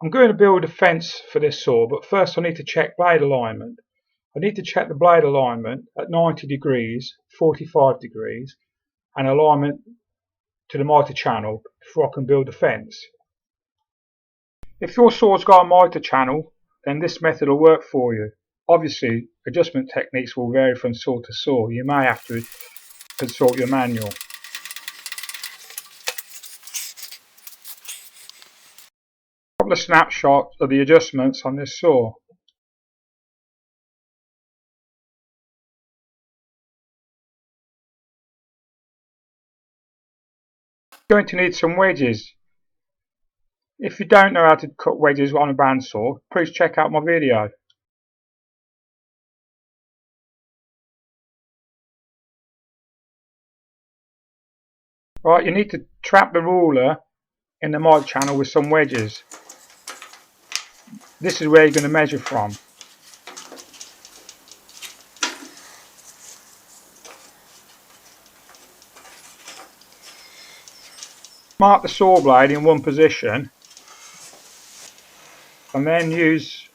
I'm going to build a fence for this saw, but first I need to check blade alignment. I need to check the blade alignment at 90 degrees, 45 degrees, and alignment to the mitre channel before I can build the fence. If your saw's got a mitre channel, then this method will work for you. Obviously, adjustment techniques will vary from saw to saw. You may have to consult your manual. A couple of snapshots of the adjustments on this saw. You're going to need some wedges. If you don't know how to cut wedges on a bandsaw, please check out my video. Right, you need to trap the ruler in the mitre channel with some wedges. This is where you're going to measure from. Mark the saw blade in one position and then use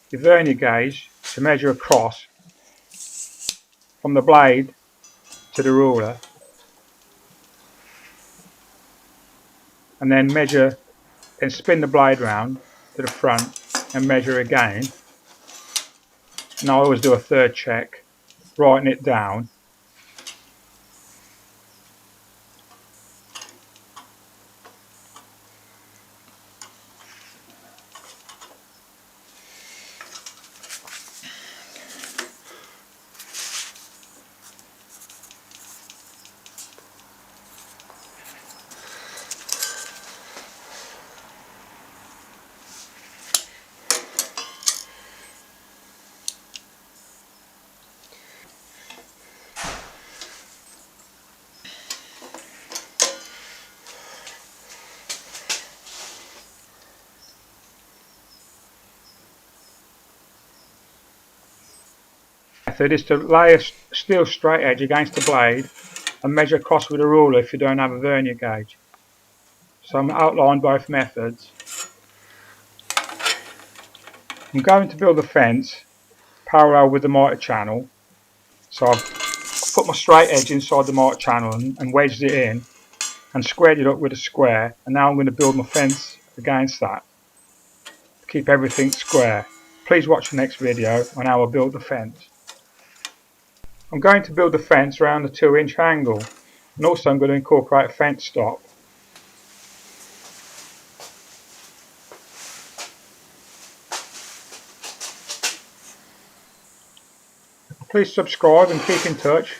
your vernier gauge to measure across from the blade to the ruler, and then measure and spin the blade round to the front and measure again. And I always do a third check, writing it down. Method is to lay a steel straight edge against the blade and measure across with a ruler if you don't have a vernier gauge. So I'm outlined both methods. I'm going to build a fence parallel with the mitre channel. So I've put my straight edge inside the mitre channel and wedged it in and squared it up with a square, and now I'm going to build my fence against that to keep everything square. Please watch the next video on how I build the fence. I'm going to build the fence around a 2-inch angle, and also I'm going to incorporate a fence stop. Please subscribe and keep in touch.